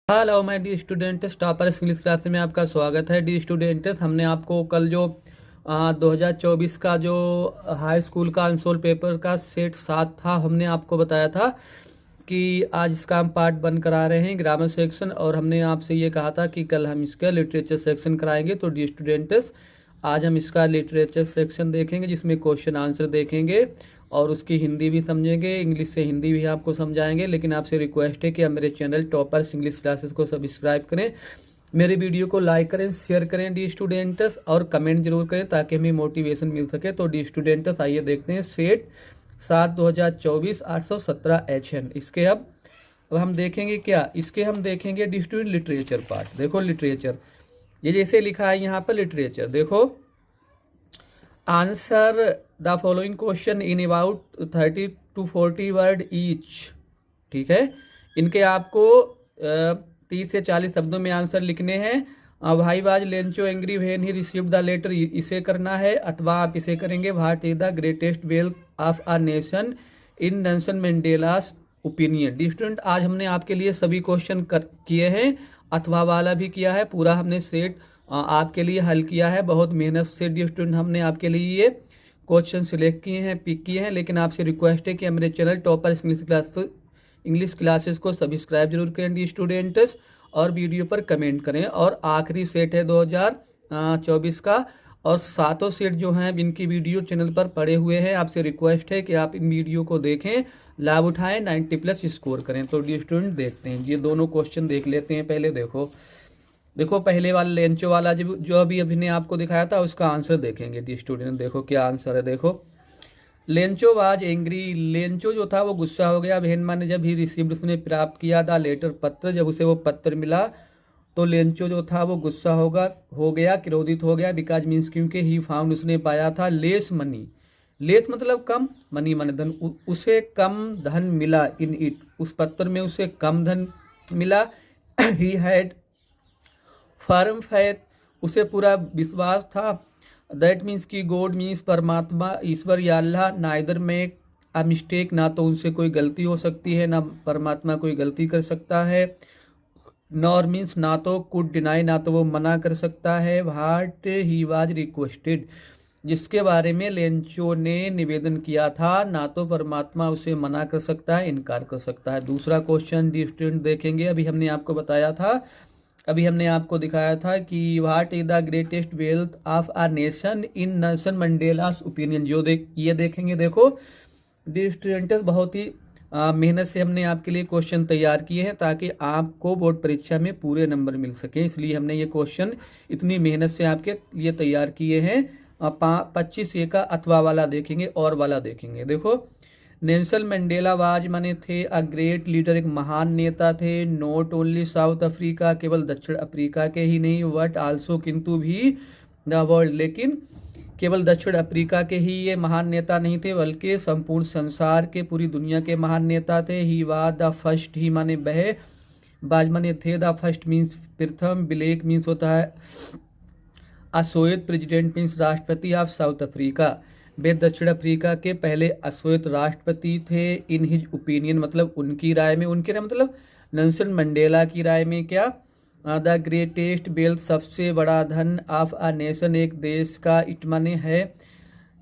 Hello my D students, topper English class में आपका स्वागत है। डी स्टूडेंट्स, हमने आपको कल जो 2024 का जो हाई स्कूल का आंसर पेपर का सेट 7 था, हमने आपको बताया था कि आज इसका हम पार्ट 1 करा रहे हैं, ग्रामर सेक्शन। और हमने आपसे ये कहा था कि कल हम इसका लिटरेचर सेक्शन कराएंगे। तो डी स्टूडेंट्स, आज हम इसका लिटरेचर सेक्शन देखेंगे, जिसमें क्वेश्चन आंसर देखेंगे और उसकी हिंदी भी समझेंगे, इंग्लिश से हिंदी भी आपको समझाएंगे। लेकिन आपसे रिक्वेस्ट है कि आप मेरे चैनल टॉपर्स इंग्लिश क्लासेस को सब्सक्राइब करें, मेरे वीडियो को लाइक करें, शेयर करें डी स्टूडेंट्स, और कमेंट जरूर करें ताकि हमें मोटिवेशन मिल सके। तो डी स्टूडेंट्स, आइए देखते हैं सेट 7 2024 817 HN। इसके अब हम देखेंगे क्या, इसके हम देखेंगे डी स्टूडेंट लिटरेचर पार्ट। देखो लिटरेचर, ये जैसे लिखा है यहाँ पर लिटरेचर, देखो answer the following question in about 30 to 40 word each. ठीक है, इनके आपको 30 से 40 शब्दों में आंसर लिखने हैं। Why was Lencho angry when he received the letter, इसे करना है। अथवा आप इसे करेंगे, what is the greatest wealth of a nation in Nelson Mandela's opinion. Dear student, आज हमने आपके लिए सभी क्वेश्चन किए हैं, अथवा वाला भी किया है, पूरा हमने सेट आपके लिए हल किया है। बहुत मेहनत से डी स्टूडेंट हमने आपके लिए ये क्वेश्चन सिलेक्ट किए हैं, पिक किए हैं। लेकिन आपसे रिक्वेस्ट है कि मेरे चैनल टॉपर इंग्लिश क्लासेस को सब्सक्राइब जरूर करें डी स्टूडेंट्स, और वीडियो पर कमेंट करें। और आखिरी सेट है 2024 का, और सातों सेट जो हैं इनकी वीडियो चैनल पर पड़े हुए हैं। आपसे रिक्वेस्ट है कि आप इन वीडियो को देखें, लाभ उठाएं, 90+ स्कोर करें। तो डी स्टूडेंट देखते हैं, ये दोनों क्वेश्चन देख लेते हैं। पहले देखो पहले वाला लेंचो वाला जो अभी ने आपको दिखाया था, उसका आंसर देखेंगे डी स्टूडेंट। देखो क्या आंसर है, देखो लेंचो वाज एंग्री। लेंचो जो था वो गुस्सा हो गया। वेन ने जब ही रिसीव्ड, उसने प्राप्त किया, था लेटर पत्र, जब उसे वो पत्र मिला तो लेंचो जो था वो गुस्सा हो गया, क्रोधित हो गया। बिकॉज मीन्स क्योंकि ही फाउंड, उसने पाया था, लेस मनी। लेस मतलब कम, मनी माने धन, उसे कम धन मिला इन इट, उस पत्र में उसे कम धन मिला। ही हैड फर्म फैथ, उसे पूरा विश्वास था। दैट मीन्स की गॉड मीन्स परमात्मा, ईश्वर या अल्लाह, नाइदर में अ मिस्टेक, ना तो उनसे कोई गलती हो सकती है, ना परमात्मा कोई गलती कर सकता है। नॉर मीन्स ना तो, कुड डिनाई, ना तो वो मना कर सकता है। व्हाट ही वाज रिक्वेस्टेड, जिसके बारे में लेंचो ने निवेदन किया था, ना तो परमात्मा उसे मना कर सकता है, इनकार कर सकता है। दूसरा क्वेश्चन डी स्टूडेंट देखेंगे। अभी हमने आपको बताया था, अभी हमने आपको दिखाया था कि what is the greatest wealth of a nation in Nelson Mandela's opinion. ये देखेंगे। देखो डी स्टूडेंट्स, बहुत ही मेहनत से हमने आपके लिए क्वेश्चन तैयार किए हैं ताकि आपको बोर्ड परीक्षा में पूरे नंबर मिल सके। इसलिए हमने ये क्वेश्चन इतनी मेहनत से आपके लिए तैयार किए हैं। 25 का अथवा वाला देखेंगे और वाला देखेंगे। देखो नेल्सन मंडेला वाज माने थे अ ग्रेट लीडर, एक महान नेता थे। नॉट ओनली साउथ अफ्रीका, केवल दक्षिण अफ्रीका के ही नहीं, बट आल्सो, किंतु भी, द वर्ल्ड, लेकिन केवल दक्षिण अफ्रीका के ही ये महान नेता नहीं थे, बल्कि संपूर्ण संसार के, पूरी दुनिया के महान नेता थे। ही वाज द फर्स्ट, ही माने वह, बाज माने थे, द फर्स्ट मीन्स प्रथम, ब्लैक मीन्स होता है अश्वेत, प्रेसिडेंट मीन्स राष्ट्रपति ऑफ साउथ अफ्रीका, वे दक्षिण अफ्रीका के पहले अश्वेत राष्ट्रपति थे। इन हिज ओपिनियन मतलब उनकी राय में, उनके राय मतलब नेल्सन मंडेला की राय में, क्या, द ग्रेटेस्ट वेल्थ, सबसे बड़ा धन, ऑफ अ नेशन, एक देश का, इट माने है,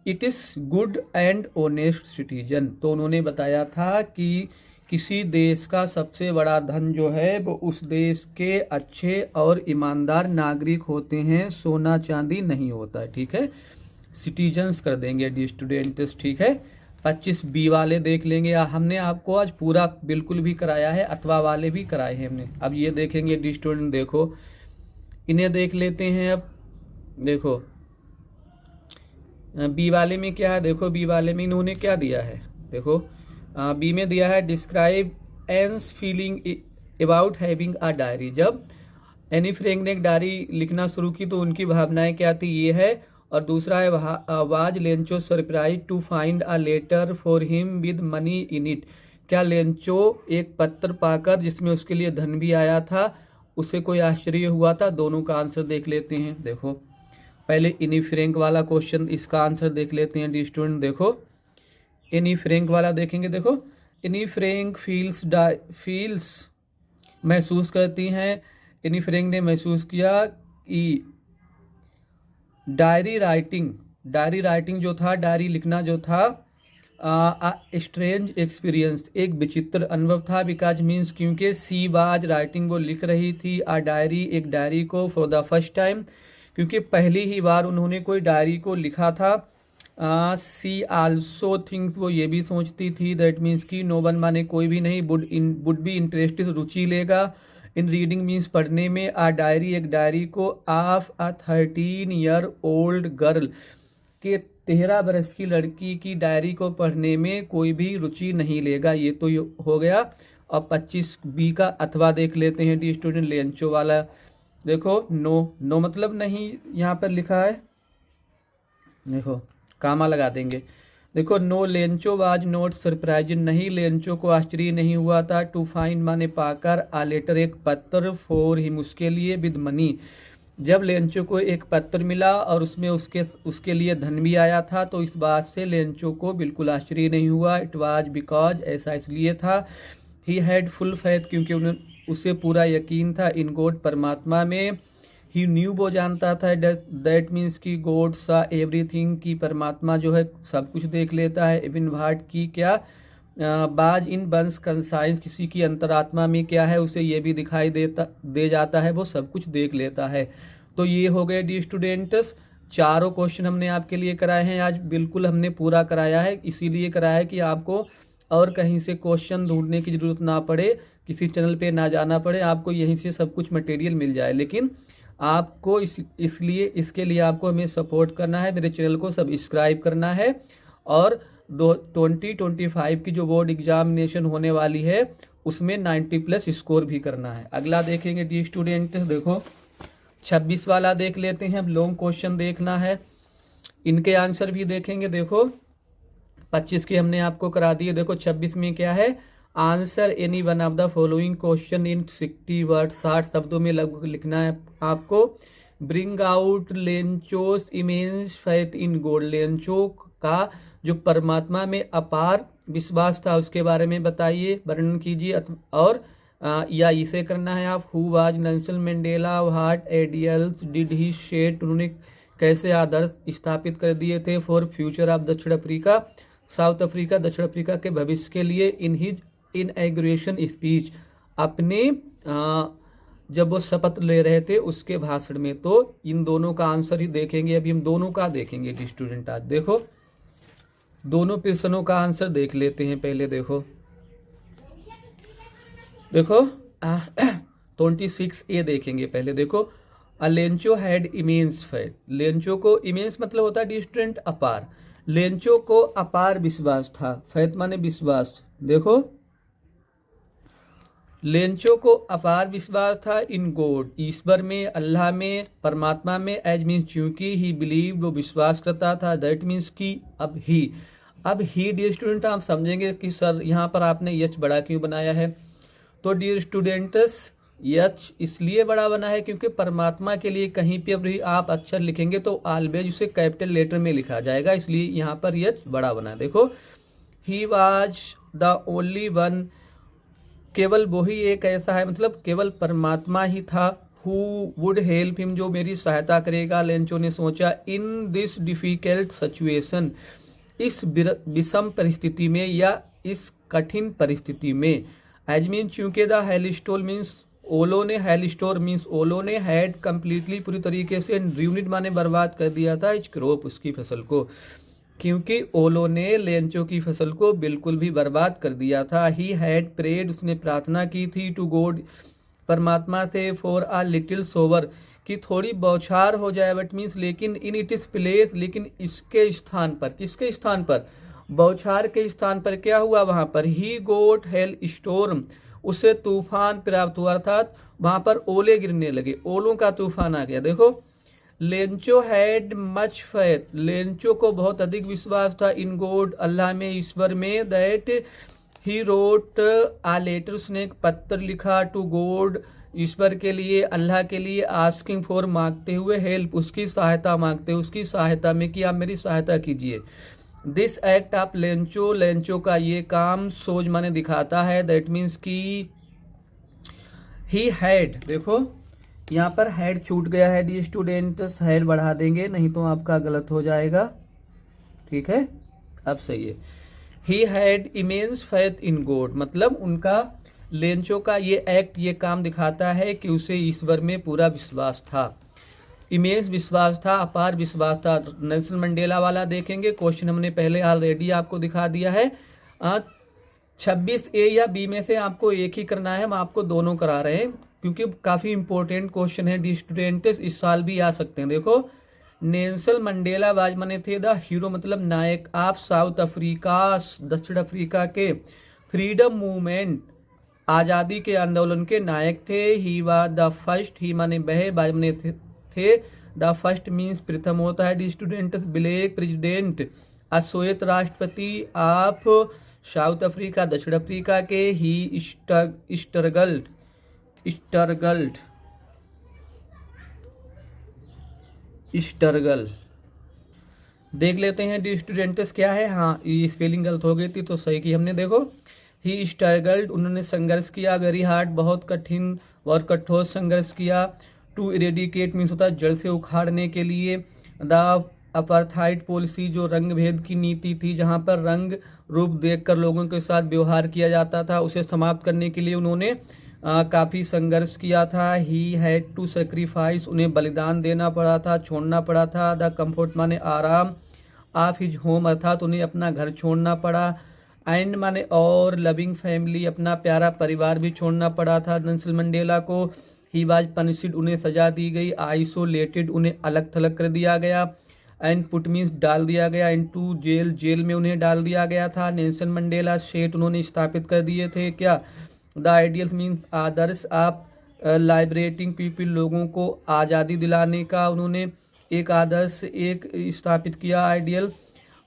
it is good and honest citizen. तो उन्होंने बताया था कि किसी देश का सबसे बड़ा धन जो है वो उस देश के अच्छे और ईमानदार नागरिक होते हैं, सोना चांदी नहीं होता है। ठीक है, सिटीजन्स कर देंगे डी स्टूडेंट्स। ठीक है, 25B वाले देख लेंगे। हमने आपको आज पूरा बिल्कुल भी कराया है, अथवा वाले भी कराए हैं हमने। अब ये देखेंगे डी स्टूडेंट, देखो इन्हें देख लेते हैं। अब देखो बी वाले में क्या है, देखो बी वाले में इन्होंने क्या दिया है, देखो बी में दिया है describe Anne's feeling about having a diary. जब एनी फ्रैंक ने एक डायरी लिखना शुरू की तो उनकी भावनाएं क्या थी, ये है। और दूसरा है was Lencho surprise to find a letter for him with money in it, क्या लेंचो एक पत्र पाकर जिसमें उसके लिए धन भी आया था, उसे कोई आश्चर्य हुआ था। दोनों का आंसर देख लेते हैं। देखो पहले एनी फ्रैंक वाला क्वेश्चन, इसका आंसर देख लेते हैं डी स्टूडेंट। देखो एनी फ्रैंक वाला देखेंगे। देखो एनी फ्रैंक फील्स महसूस करती हैं। एनी फ्रैंक ने महसूस किया कि डायरी राइटिंग जो था, डायरी लिखना जो था, स्ट्रेंज एक्सपीरियंस, एक विचित्र अनुभव था। बिकॉज मीन्स क्योंकि सी वाज राइटिंग, वो लिख रही थी, डायरी, एक डायरी को, फॉर द फर्स्ट टाइम, क्योंकि पहली ही बार उन्होंने कोई डायरी को लिखा था। सी आल्सो थिंक्स, वो ये भी सोचती थी, दैट मीन्स की नो वन माने कोई भी नहीं, वुड बी इंटरेस्टेड, रुचि लेगा, इन रीडिंग मीन्स पढ़ने में, डायरी, एक डायरी को, ऑफ 13 ईयर ओल्ड गर्ल, के 13 बरस की लड़की की डायरी को पढ़ने में कोई भी रुचि नहीं लेगा। ये तो हो गया। अब 25 बी का अथवा देख लेते हैं डी स्टूडेंट, लेंचो वाला। देखो नो मतलब नहीं यहाँ पर लिखा है, देखो कामा लगा देंगे। देखो no Lencho was not surprising, नहीं लेंचो को आश्चर्य नहीं हुआ था, टू फाइंड माने पाकर, आ लेटर एक पत्र, फॉर हिम उसके लिए, विद मनी, जब लेंचो को एक पत्र मिला और उसमें उसके लिए धन भी आया था, तो इस बात से लेंचो को बिल्कुल आश्चर्य नहीं हुआ। इट वाज बिकॉज, ऐसा इसलिए था, ही हैड फुल फेथ, क्योंकि उसे पूरा यकीन था, इन गॉड, परमात्मा में, ही न्यू, वो जानता था, दैट मीन्स की गॉड सा एवरीथिंग, की परमात्मा जो है सब कुछ देख लेता है, इवन वाट की क्या, बाज इन बंस कंसाइंस, किसी की अंतरात्मा में क्या है उसे ये भी दिखाई दे जाता है, वो सब कुछ देख लेता है। तो ये हो गए डी स्टूडेंट्स, चारों क्वेश्चन हमने आपके लिए कराए हैं आज, बिल्कुल हमने पूरा कराया है, इसीलिए कराया है कि आपको और कहीं से क्वेश्चन ढूंढने की ज़रूरत ना पड़े, किसी चैनल पे ना जाना पड़े, आपको यहीं से सब कुछ मटेरियल मिल जाए। लेकिन आपको इसके लिए आपको हमें सपोर्ट करना है, मेरे चैनल को सब्सक्राइब करना है, और 2025 की जो बोर्ड एग्जामिनेशन होने वाली है उसमें 90+ स्कोर भी करना है। अगला देखेंगे डी स्टूडेंट, देखो 26 वाला देख लेते हैं। अब लॉन्ग क्वेश्चन देखना है, इनके आंसर भी देखेंगे। देखो 25 की हमने आपको करा दिए। देखो 26 में क्या है, answer any one of the following question in 60 word, 60 शब्दों में लगभग लिखना है आपको। Bring out Lencho's immense faith in God, Lencho का जो परमात्मा में अपार विश्वास था उसके बारे में बताइए, वर्णन कीजिए। और या इसे करना है आप, who was Nelson Mandela, what ideals did he set, उन्होंने कैसे आदर्श स्थापित कर दिए थे, फॉर फ्यूचर ऑफ दक्षिण अफ्रीका, साउथ अफ्रीका, दक्षिण अफ्रीका के भविष्य के लिए, इन हिज इनॉग्रेशन स्पीच, अपने जब वो शपथ ले रहे थे उसके भाषण में। तो इन दोनों का आंसर ही देखेंगे, अभी हम दोनों का देखेंगे स्टूडेंट आज। देखो दोनों प्रश्नों का आंसर देख लेते हैं पहले। देखो 26A देखेंगे पहले। देखो Lencho had immense faith, Lencho को इमेंस मतलब होता है स्टूडेंट अपार, लेंचो को अपार विश्वास था, फेथ माने विश्वास। देखो लेंचो को अपार विश्वास था इन गॉड, ईश्वर में, अल्लाह में, परमात्मा में, एज मीन्स क्योंकि ही बिलीव, वो विश्वास करता था, दैट मीन्स की अब ही डियर स्टूडेंट आप समझेंगे कि सर यहाँ पर आपने यच बड़ा क्यों बनाया है। तो डियर स्टूडेंट्स यच इसलिए बड़ा बना है क्योंकि परमात्मा के लिए कहीं पे भी आप अक्षर लिखेंगे तो ऑलवेज उसे कैपिटल लेटर में लिखा जाएगा, इसलिए यहाँ पर यच बड़ा बना है। देखो he was the only one, केवल वही एक ऐसा है, मतलब केवल परमात्मा ही था, हु वुड हेल्प हिम, जो मेरी सहायता करेगा, लेंचो ने सोचा, इन दिस डिफिकल्ट सिचुएशन, इस विषम परिस्थिति में या इस कठिन परिस्थिति में। एज मीन चूंकि द हेलिस्टोल मीन्स ओलो ने, हेलिस्टोर मीन्स ओलो ने, हैड कम्प्लीटली पूरी तरीके से ड्यूनिट माने बर्बाद कर दिया था, इस क्रॉप उसकी फसल को, क्योंकि ओलो ने लेंचो की फसल को बिल्कुल भी बर्बाद कर दिया था। ही हैड प्रेड, उसने प्रार्थना की थी, टू गॉड, परमात्मा से, फॉर अ लिटिल सोवर, कि थोड़ी बौछार हो जाए, बट मीन्स लेकिन इन इट इज प्लेस, लेकिन इसके स्थान पर, किसके स्थान पर, बौछार के स्थान पर क्या हुआ वहां पर, ही गोट हेल स्टोर्म, उसे तूफान प्राप्त हुआ, अर्थात वहां पर ओले गिरने लगे, ओलों का तूफान आ गया। देखो Lencho had much faith, Lencho को बहुत अधिक विश्वास था, इन गॉड, अल्लाह में, ईश्वर में, that he wrote a letter, उसने एक पत्र लिखा, टू गॉड, ईश्वर के लिए, अल्लाह के लिए, आस्किंग फॉर, मांगते हुए, हेल्प, उसकी सहायता मांगते हुए, उसकी सहायता में कि आप मेरी सहायता कीजिए। This act of Lencho, Lencho का ये काम, सोज माने दिखाता है, दैट मीन्स की ही हैड, देखो यहाँ पर हैड छूट गया है डी स्टूडेंट्स, हैड बढ़ा देंगे नहीं तो आपका गलत हो जाएगा, ठीक है। अब सही है। He had immense faith in God, मतलब उनका लेंचो का ये एक्ट ये काम दिखाता है कि उसे ईश्वर में पूरा विश्वास था। इमेंस विश्वास था, अपार विश्वास था। नेल्सन मंडेला वाला देखेंगे, क्वेश्चन हमने पहले ऑलरेडी आपको दिखा दिया है। 26A या B में से आपको एक ही करना है, हम आपको दोनों करा रहे हैं क्योंकि काफ़ी इंपॉर्टेंट क्वेश्चन है डी स्टूडेंट्स, इस साल भी आ सकते हैं। देखो, नेल्सन मंडेला वाज माने थे द हीरो, मतलब नायक ऑफ साउथ अफ्रीका, दक्षिण अफ्रीका के फ्रीडम मूवमेंट, आज़ादी के आंदोलन के नायक थे। ही वाज द फर्स्ट, ही माने वह, वाज माने थे, द फर्स्ट मीन्स प्रथम होता है डी स्टूडेंट्स, ब्लैक प्रेसिडेंट, अश्वेत राष्ट्रपति ऑफ साउथ अफ्रीका, दक्षिण अफ्रीका के। ही स्ट्रगल्ड देख लेते हैं डी स्टूडेंट्स क्या है। हाँ, ये स्पेलिंग गलत हो गई थी तो सही की हमने। देखो, ही स्ट्रगल्ड, उन्होंने संघर्ष किया, वेरी हार्ड, बहुत कठिन और कठोर संघर्ष किया। टू इरेडिकेट मीन्स होता है जड़ से उखाड़ने के लिए। द अपार्थाइड पॉलिसी, जो रंग भेद की नीति थी जहाँ पर रंग रूप देखकर लोगों के साथ व्यवहार किया जाता था, उसे समाप्त करने के लिए उन्होंने काफ़ी संघर्ष किया था। ही हैड टू सेक्रीफाइस, उन्हें बलिदान देना पड़ा था, छोड़ना पड़ा था। द कम्फर्ट माने आराम, ऑफ हिज होम अर्थात उन्हें अपना घर छोड़ना पड़ा। एंड माने और, लविंग फैमिली, अपना प्यारा परिवार भी छोड़ना पड़ा था नेल्सन मंडेला को। ही वाज पनिश्ड, उन्हें सजा दी गई। आइसोलेटेड, उन्हें अलग थलग कर दिया गया। एंड पुट मीन्स डाल दिया गया। इनटू जेल, जेल में उन्हें डाल दिया गया था। नेल्सन मंडेला सेट, उन्होंने स्थापित कर दिए थे क्या। द आइडियल मीन्स आदर्श, आप लाइब्रेटिंग पीपल, लोगों को आज़ादी दिलाने का उन्होंने एक आदर्श एक स्थापित किया, आइडियल।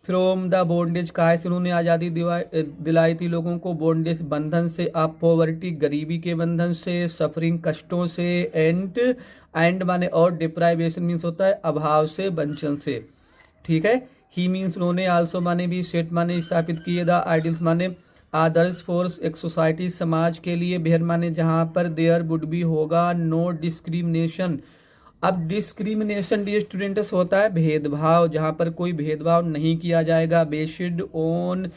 फ्रॉम द बॉन्डेज, काहे से उन्होंने आज़ादी दिलाई थी लोगों को, बॉन्डेज बंधन से, आप पॉवर्टी गरीबी के बंधन से, सफरिंग कष्टों से, एंड माने और, डिप्राइवेशन मीन्स होता है अभाव से, वंचन से, ठीक है। ही मीन्स उन्होंने, आल्सो माने भी, सेट माने स्थापित किए। द आइडियल्स माने आदर्श, फोर्स एक सोसाइटी समाज के लिए। बेहर माने जहाँ पर, देयर वुड बी होगा, नो डिस्क्रिमिनेशन। अब डिस्क्रिमिनेशन डी स्टूडेंट्स होता है भेदभाव, जहाँ पर कोई भेदभाव नहीं किया जाएगा। बेस्ड ऑन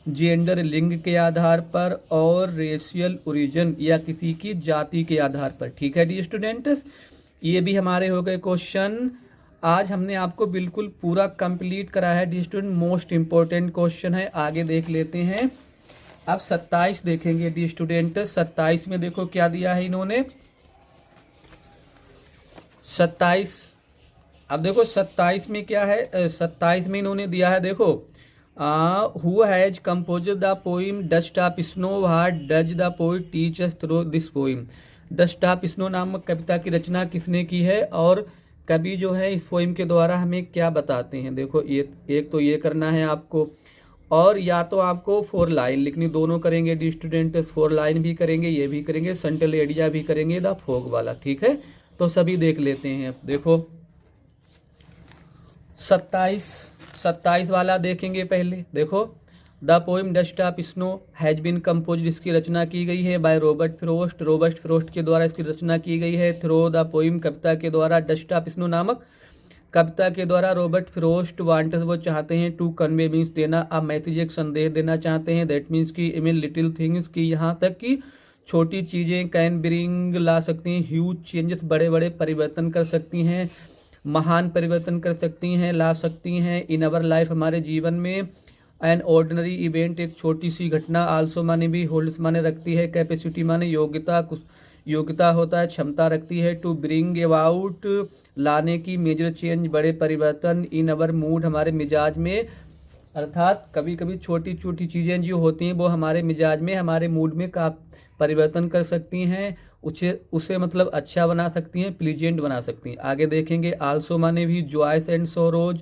जेंडर, लिंग के आधार पर, और रेशियल ओरिजिन या किसी की जाति के आधार पर, ठीक है डी स्टूडेंट्स। ये भी हमारे हो गए क्वेश्चन। आज हमने आपको बिल्कुल पूरा कंप्लीट कराया है dear student, most important question है। आगे देख लेते हैं। अब 27 देखेंगे डी स्टूडेंट। 27 में देखो क्या दिया है इन्होंने, 27। अब देखो 27 में क्या है, 27 में इन्होंने दिया है, देखो, who has compose the poem dust of snow, what does the poet teach us through this poem. Dust of snow नामक कविता की रचना किसने की है, और कवि जो है इस पोइम के द्वारा हमें क्या बताते हैं। देखो, ये एक तो ये करना है आपको, और या तो आपको 4 लाइन लिखनी, दोनों करेंगे डी स्टूडेंट, 4 लाइन भी करेंगे, ये भी करेंगे, सेंट्रल एरिया भी करेंगे, द फोग वाला, ठीक है। तो सभी देख लेते हैं। अब देखो 27 वाला देखेंगे पहले। देखो, the poem dust of snow has been compose, इसकी रचना की गई है by Robert Frost, Robert Frost के द्वारा इसकी रचना की गई है। थ्रो द पोइम, कविता के द्वारा, डस्ट ऑफ स्नो नामक कविता के द्वारा रॉबर्ट फ्रोस्ट वांटेड, वो चाहते हैं, टू कन्वे मीन्स देना, अब मैसेज एक संदेश देना चाहते हैं। दैट मीन्स की इवन लिटिल थिंग्स की, यहाँ तक कि छोटी चीज़ें, कैन ब्रिंग ला सकती हैं, ह्यूज चेंजेस, बड़े बड़े परिवर्तन कर सकती हैं, महान परिवर्तन कर सकती हैं, ला सकती हैं, इन अवर लाइफ, हमारे जीवन में। एन ऑर्डिनरी इवेंट, एक छोटी सी घटना। आल्सो माने भी, होल्ड्स माने रखती है, कैपेसिटी माने योग्यता, कुछ योग्यता होता है, क्षमता रखती है। टू ब्रिंग अबाउट, लाने की, मेजर चेंज, बड़े परिवर्तन। इन अवर मूड, हमारे मिजाज में, अर्थात कभी कभी छोटी छोटी चीज़ें जो होती हैं वो हमारे मिजाज में, हमारे मूड में का परिवर्तन कर सकती हैं, उसे मतलब अच्छा बना सकती हैं, प्लीजेंट बना सकती हैं। आगे देखेंगे। आल्सो माने भी, joys and sorrows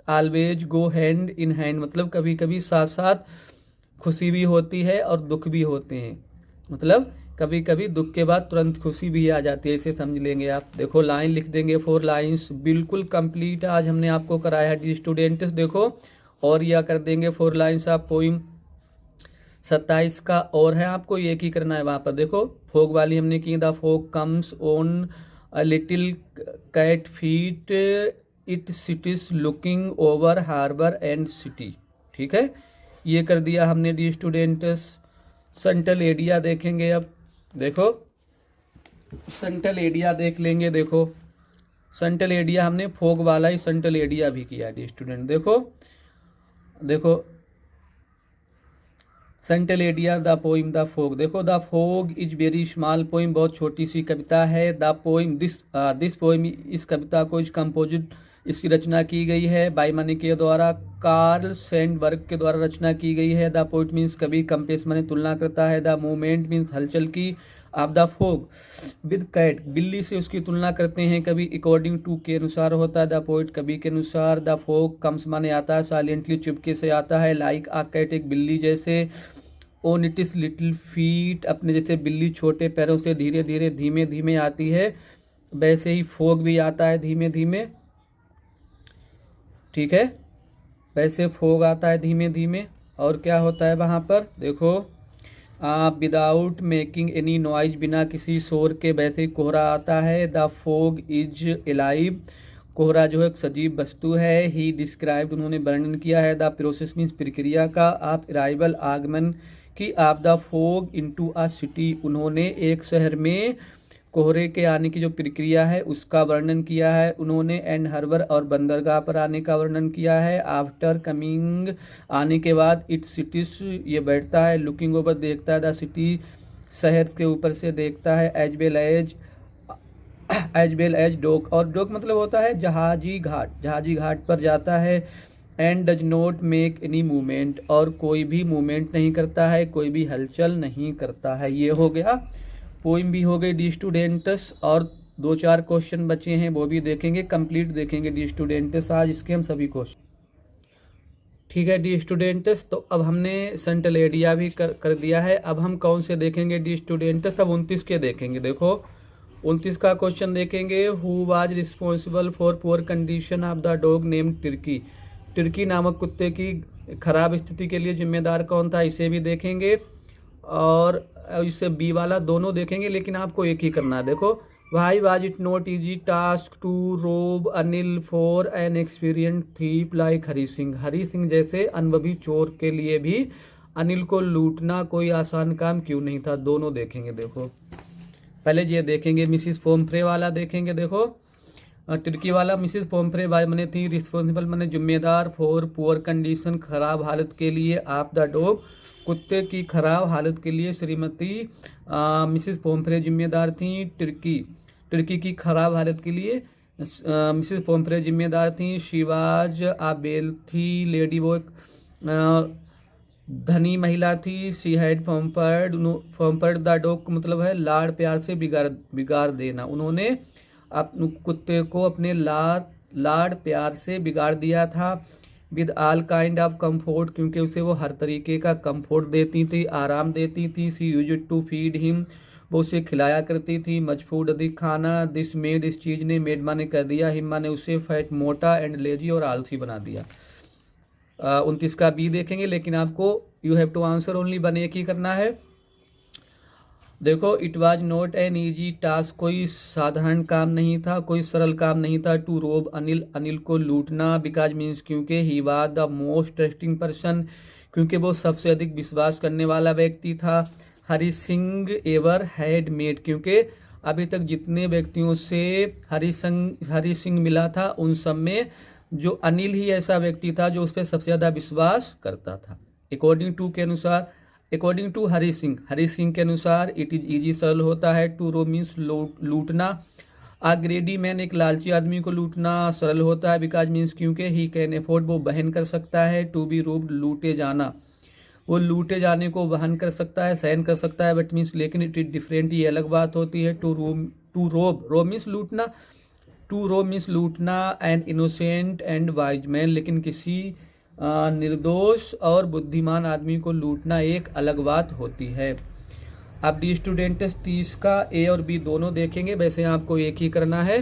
always go hand in hand, मतलब कभी कभी साथ साथ खुशी भी होती है और दुख भी होते हैं, मतलब कभी कभी दुख के बाद तुरंत खुशी भी आ जाती है, इसे समझ लेंगे आप। देखो, लाइन लिख देंगे, 4 लाइन्स, बिल्कुल कंप्लीट आज हमने आपको कराया है डी स्टूडेंट्स। देखो, और यह कर देंगे 4 लाइन्स ऑफ पोइम। 27 का और है, आपको एक ही करना है वहाँ पर। देखो फोग वाली हमने की, the fog comes on a little cat feet it sits looking over harbour and city. ठीक है, ये कर दिया हमने डी स्टूडेंट्स। सेंट्रल एरिया देखेंगे अब। देखो सेंट्रल एरिया देख लेंगे। देखो सेंट्रल एरिया हमने फोग वाला ही सेंट्रल एरिया भी किया डी स्टूडेंट। देखो देखो central idea the poem the fog. देखो the fog is very small poem, बहुत छोटी सी कविता है। द पोइम दिस पोइम, इस कविता को इस कंपोजिट, इसकी रचना की गई है बाय माने के द्वारा, कार्ल सैंडबर्ग के द्वारा रचना की गई है। द पोइट मीन्स कवि, कंपेस माने तुलना करता है। द मूवमेंट मीन्स हलचल की। आप द फोग विद कैट, बिल्ली से उसकी तुलना करते हैं कवि। अकॉर्डिंग टू के अनुसार होता है। द पोइट कवि के अनुसार। द फोग कम्स माने आता है, साइलेंटली चुपके से आता है। लाइक आ कैट, एक बिल्ली जैसे। Own it is little feet, अपने जैसे बिल्ली छोटे पैरों से धीरे धीरे धीमे धीमे आती है, वैसे ही फोग भी आता है धीमे धीमे। ठीक है, वैसे फोग आता है धीमे धीमे। और क्या होता है वहाँ पर, देखो विदाउट मेकिंग एनी नॉइज, बिना किसी शोर के वैसे ही कोहरा आता है। द फोग इज एलाइव, कोहरा जो है एक सजीव वस्तु है। ही डिस्क्राइब्ड, उन्होंने वर्णन किया है। द प्रोसेस मीन्स प्रक्रिया का। आप अराइवल, आगमन की। आप the fog into a city, उन्होंने एक शहर में कोहरे के आने की जो प्रक्रिया है उसका वर्णन किया है उन्होंने। एंड हार्बर, और बंदरगाह पर आने का वर्णन किया है। आफ्टर कमिंग, आने के बाद। इट सिटीज, ये बैठता है। लुकिंग ओवर, देखता है। द सिटी, शहर के ऊपर से देखता है। एज वेल एज डॉक, और डॉक मतलब होता है जहाजी घाट, जहाजी घाट पर जाता है। And does not make any movement, और कोई भी मूवमेंट नहीं करता है, कोई भी हलचल नहीं करता है। ये हो गया, पोइम भी हो गई डी स्टूडेंट्स। और 2-4 क्वेश्चन बचे हैं, वो भी देखेंगे, कंप्लीट देखेंगे डी स्टूडेंट्स आज इसके हम सभी क्वेश्चन। ठीक है डी स्टूडेंट्स, तो अब हमने सेंट्रल एरिया भी कर दिया है। अब हम कौन से देखेंगे डी स्टूडेंट्स, अब 29 के देखेंगे। देखो 29 का क्वेश्चन देखेंगे। Who was responsible for poor condition of the dog named Tirkey, Tirkey नामक कुत्ते की खराब स्थिति के लिए जिम्मेदार कौन था, इसे भी देखेंगे। और इससे बी वाला दोनों देखेंगे, लेकिन आपको एक ही करना है। देखो why was it not easy task to rob Anil for an experience thief like Hari Singh, Hari Singh जैसे अनुभवी चोर के लिए भी अनिल को लूटना कोई आसान काम क्यों नहीं था, दोनों देखेंगे। देखो पहले ये देखेंगे, मिसिस पोम्फ्रे वाला देखेंगे। देखो टिर्की वाला, मिसिस पोम्फ्रे मने थी रिस्पॉन्सिबल मने जिम्मेदार, फॉर पुअर कंडीशन खराब हालत के लिए, आप द डॉग कुत्ते की खराब हालत के लिए श्रीमती मिसिस पोम्फ्रे जिम्मेदार थी। टिर्की की खराब हालत के लिए मिसिस पोम्फ्रे जिम्मेदार थी। शिवाज आबेल थी लेडी, वो एक धनी महिला थी। सी हैड पम्पर्ड द डॉग, मतलब है लाड़ प्यार से बिगाड़ देना, उन्होंने कुत्ते को अपने लाड़ प्यार से बिगाड़ दिया था। With all kind of comfort, क्योंकि उसे वो हर तरीके का कंफर्ट देती थी, आराम देती थी। सी यूज्ड टू फीड हिम, वो उसे खिलाया करती थी। मच फूड, अधिक खाना। दिस मेड, इस चीज़ ने, मेड माने कर दिया, हिम माने उसे, फैट मोटा, एंड लेजी और आलसी बना दिया। 29 का बी देखेंगे, लेकिन आपको you have to answer only one, एक ही करना है। देखो it was not an easy task, कोई साधारण काम नहीं था, कोई सरल काम नहीं था। टू रोब अनिल, अनिल को लूटना। बिकॉज मीन्स क्योंकि। He was the most trusting person, क्योंकि वो सबसे अधिक विश्वास करने वाला व्यक्ति था। Hari Singh ever had made, क्योंकि अभी तक जितने व्यक्तियों से हरी सिंह मिला था उन सब में जो अनिल ही ऐसा व्यक्ति था जो उस पर सबसे ज़्यादा विश्वास करता था। अकॉर्डिंग टू के अनुसार, अकॉर्डिंग टू हरी सिंह के अनुसार इट इज ईजी, सरल होता है। टू रो मीन्स लूटना। आ ग्रेडी मैन, एक लालची आदमी को लूटना सरल होता है। बिकॉज मीन्स क्योंकि। ही कैन अफोर्ड, वो वहन कर सकता है। टू बी रोब्ड, लूटे जाना, वो लूटे जाने को वहन कर सकता है, सहन कर सकता है। बट मीन्स लेकिन इट इज डिफरेंट, ये अलग बात होती है। टू रोब मीन्स लूटना, टू रोब मीन्स लूटना। And innocent and wise man, लेकिन किसी निर्दोष और बुद्धिमान आदमी को लूटना एक अलग बात होती है। अब डी स्टूडेंट्स 30 का ए और बी दोनों देखेंगे, वैसे आपको एक ही करना है।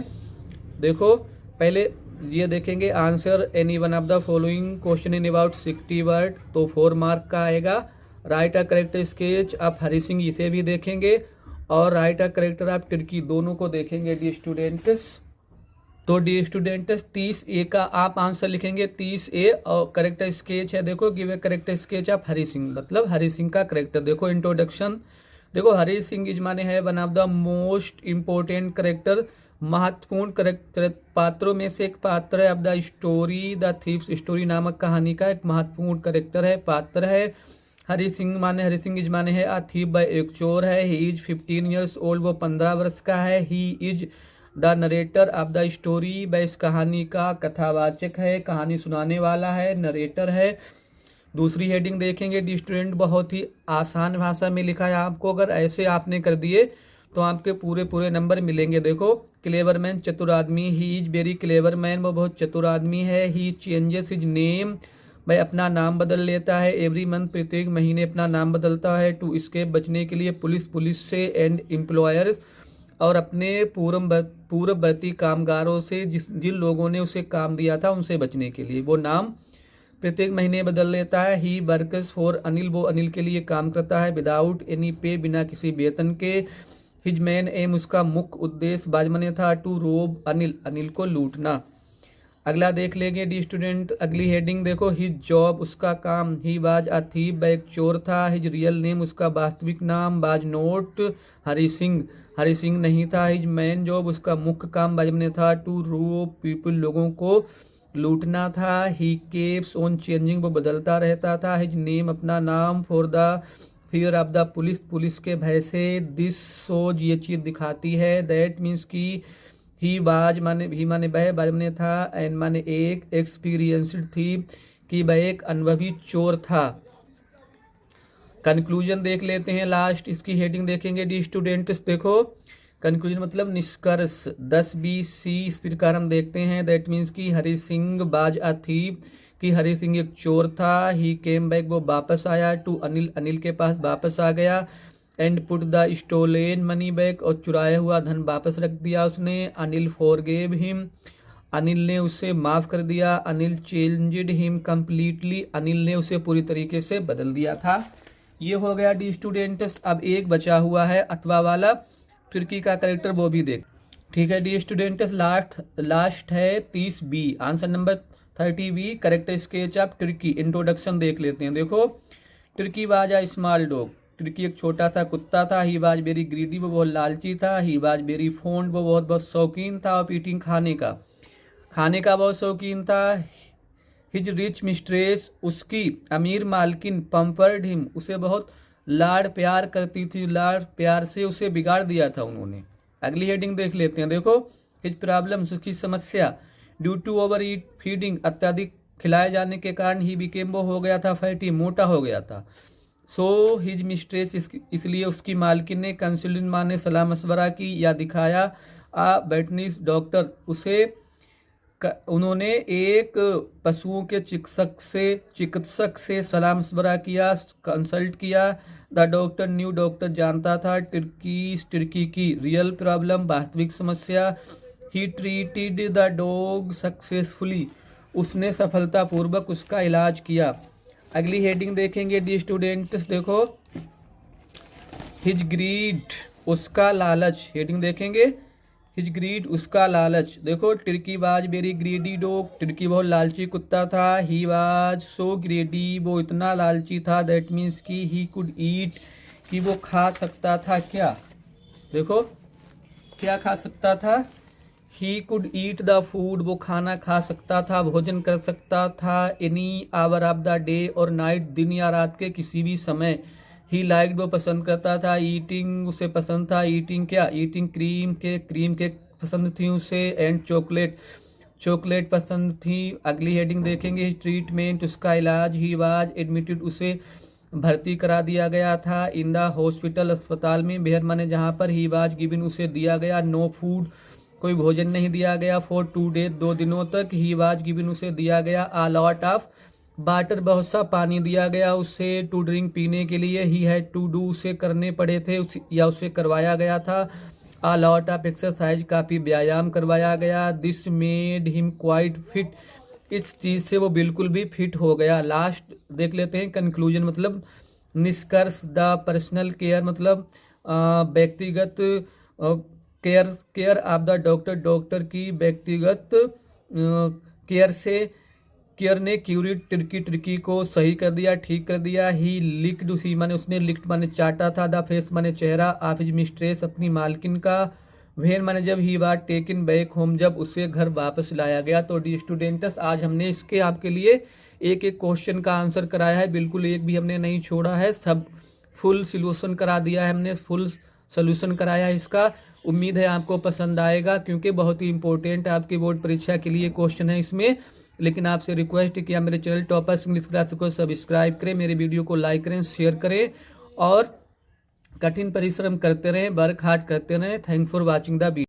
देखो पहले ये देखेंगे, answer any one of the following question in about 60 word, तो 4 मार्क का आएगा। Write a character sketch of Hari Singh, इसे भी देखेंगे, और write a character of Tricki, दोनों को देखेंगे डी स्टूडेंट्स। तो डी स्टूडेंट्स 30A का आप आंसर लिखेंगे 30A, और करेक्टर स्केच है देखो, give a character sketch of Hari Singh, मतलब हरी सिंह का करेक्टर। देखो इंट्रोडक्शन, देखो हरी सिंह इज माने है one of the most important character, महत्वपूर्ण करेक्टर पात्रों में से एक पात्र है। Of the story the thieves story नामक कहानी का एक महत्वपूर्ण करेक्टर है, पात्र है। हरी सिंह माने, हरी सिंह इज माने है अ थीव बाय, एक चोर है। ही इज 15 ईयर्स ओल्ड, वो 15 वर्ष का है। He is the narrator of the story, वह इस कहानी का कथावाचक है, कहानी सुनाने वाला है, नरेटर है। दूसरी हेडिंग देखेंगे डी स्टूडेंट, बहुत ही आसान भाषा में लिखा है आपको, अगर ऐसे आपने कर दिए तो आपके पूरे नंबर मिलेंगे। देखो क्लेवर मैन, चतुर आदमी, he is very clever man, वो बहुत चतुर आदमी है। ही चेंजेस हिज नेम, वह अपना नाम बदल लेता है। एवरी मंथ, प्रत्येक महीने अपना नाम बदलता है। टू स्केप, बचने के लिए। पुलिस से। एंड एम्प्लॉयर्स, और अपने पूर्ववर्ती कामगारों से, जिन लोगों ने उसे काम दिया था उनसे बचने के लिए वो नाम प्रत्येक महीने बदल लेता है। ही वर्क्स फॉर अनिल, वो अनिल के लिए काम करता है। विदाउट एनी पे, बिना किसी वेतन के। हिज मेन एम, उसका मुख्य उद्देश्य बाजमने था टू रोब अनिल, अनिल को लूटना। अगला देख लेंगे डी स्टूडेंट, अगली हेडिंग देखो, हिज जॉब, उसका काम। ही बाज अ थीव, वह एक चोर था। हिज रियल नेम, उसका वास्तविक नाम। बाज नोट हरी सिंह, हरी सिंह नहीं था। हिज मैन जॉब, उसका मुख्य काम बाजमने था टू रोब पीपल, लोगों को लूटना था। ही केप्स ऑन चेंजिंग, वो बदलता रहता था। हिज नेम, अपना नाम। For the fear of the police, police के भय से। दिस शोज, ये चीज दिखाती है। दैट मीन्स की ही बाज माने, ही माने वह, बाज माने था, एंड माने एक, एक्सपीरियंस्ड थी, कि वह एक अनुभवी चोर था। कंक्लूजन देख लेते हैं, लास्ट इसकी हेडिंग देखेंगे डी स्टूडेंट्स। देखो कंक्लूजन मतलब निष्कर्ष, 10B-C इस प्रकार हम देखते हैं। दैट मीन्स कि हरी सिंह बाज अ थीव, कि हरी सिंह एक चोर था। ही केम बैक, वो वापस आया। टू अनिल, अनिल के पास वापस आ गया। And put the stolen money back, और चुराया हुआ धन वापस रख दिया उसने। अनिल फॉरगेव हिम, अनिल ने उसे माफ कर दिया। Anil changed him completely, Anil ने उसे पूरी तरीके से बदल दिया था। ये हो गया डी स्टूडेंट्स। अब एक बचा हुआ है अथवा वाला, तुर्की का करेक्टर, वो भी देख। ठीक है डी स्टूडेंट्स, लास्ट है 30B, answer number 30B, character sketch of Tricki. Introduction देख लेते हैं। देखो Tricki was a small dog, Tricki एक छोटा सा कुत्ता था। ही वाज वेरी ग्रीडी, वो बहुत लालची था। ही वाज वेरी फोन्ड, वो बहुत बहुत शौकीन था। ऑफ ईटिंग, खाने का बहुत शौकीन था। हिज रिच मिस्ट्रेस, उसकी अमीर मालकिन। पंपर्ड हिम, उसे बहुत लाड़ प्यार करती थी, लाड़ प्यार से उसे बिगाड़ दिया था उन्होंने। अगली हेडिंग देख लेते हैं। देखो हिज प्रॉब्लम्स, उसकी समस्या। Due to over eat feeding, अत्यधिक खिलाए जाने के कारण ही बिकेम, वो हो गया था फैटी, मोटा हो गया था। सो हिज मिस्ट्रेस, इसलिए उसकी मालकिन ने कंसल्टेंट माने सलाह मशवरा की या दिखाया। आ वेटनिस डॉक्टर, उन्होंने एक पशुओं के चिकित्सक से सलाह मशवरा किया, कंसल्ट किया। द डॉक्टर न्यू, डॉक्टर जानता था तुर्की की रियल प्रॉब्लम, वास्तविक समस्या। He treated the dog successfully, उसने सफलतापूर्वक उसका इलाज किया। अगली हेडिंग देखेंगे डी स्टूडेंट्स। देखो हिज ग्रीड, उसका लालच, हेडिंग देखेंगे हिज ग्रीड, उसका लालच। देखो Tricki was very greedy dog, तुर्की बहुत लालची कुत्ता था। ही वाज सो ग्रीडी, वो इतना लालची था। दैट मीन्स कि ही कुड ईट, कि वो खा सकता था क्या। देखो क्या खा सकता था, he could eat the food, वो खाना खा सकता था, भोजन कर सकता था। Any hour of the day और नाइट, दिन या रात के किसी भी समय। ही लाइक्ड, वो पसंद करता था। ईटिंग, उसे पसंद था। ईटिंग क्या, ईटिंग क्रीम के पसंद थी उसे। एंड चॉकलेट पसंद थी। अगली हेडिंग देखेंगे ट्रीटमेंट, उसका इलाज। ही वाज एडमिटेड, उसे भर्ती करा दिया गया था। इन द हॉस्पिटल, अस्पताल में। बेहर माने जहाँ पर। ही वाज गिवन, उसे दिया गया। नो फूड, कोई भोजन नहीं दिया गया। फॉर 2 डेज, 2 दिनों तक। ही वाज गिवन, उसे दिया गया। आ लॉट ऑफ वाटर, बहुत सा पानी दिया गया उसे। टू ड्रिंक, पीने के लिए। ही हैड टू डू, उसे करने पड़े थे, या उसे करवाया गया था। आ लॉट ऑफ एक्सरसाइज, काफ़ी व्यायाम करवाया गया। This made him quite fit, इस चीज़ से वो बिल्कुल भी फिट हो गया। लास्ट देख लेते हैं कंक्लूजन, मतलब निष्कर्ष द पर्सनल केयर मतलब व्यक्तिगत care of the doctor, doctor की व्यक्तिगत केयर ने क्यूरी टर्की को सही कर दिया, ठीक कर दिया। ही लिक्ड, ही माने उसने, लिक्ड माने चाटा था, द फेस माने चेहरा, ऑफ हिज मिस्ट्रेस अपनी मालकिन का, वेन माने जब, he was taken back home जब उसे घर वापस लाया गया। तो डी स्टूडेंट्स आज हमने इसके आपके लिए एक एक क्वेश्चन का आंसर कराया है, बिल्कुल एक भी हमने नहीं छोड़ा है, सब फुल सोल्यूशन करा दिया है हमने, फुल सोल्यूशन कराया है इसका। उम्मीद है आपको पसंद आएगा क्योंकि बहुत ही इंपॉर्टेंट आपकी बोर्ड परीक्षा के लिए क्वेश्चन है इसमें। लेकिन आपसे रिक्वेस्ट है कि आप मेरे चैनल टॉपर्स इंग्लिश क्लास को सब्सक्राइब करें, मेरे वीडियो को लाइक करें, शेयर करें और कठिन परिश्रम करते रहें, वर्क हार्ड करते रहें। Thanks for watching the video.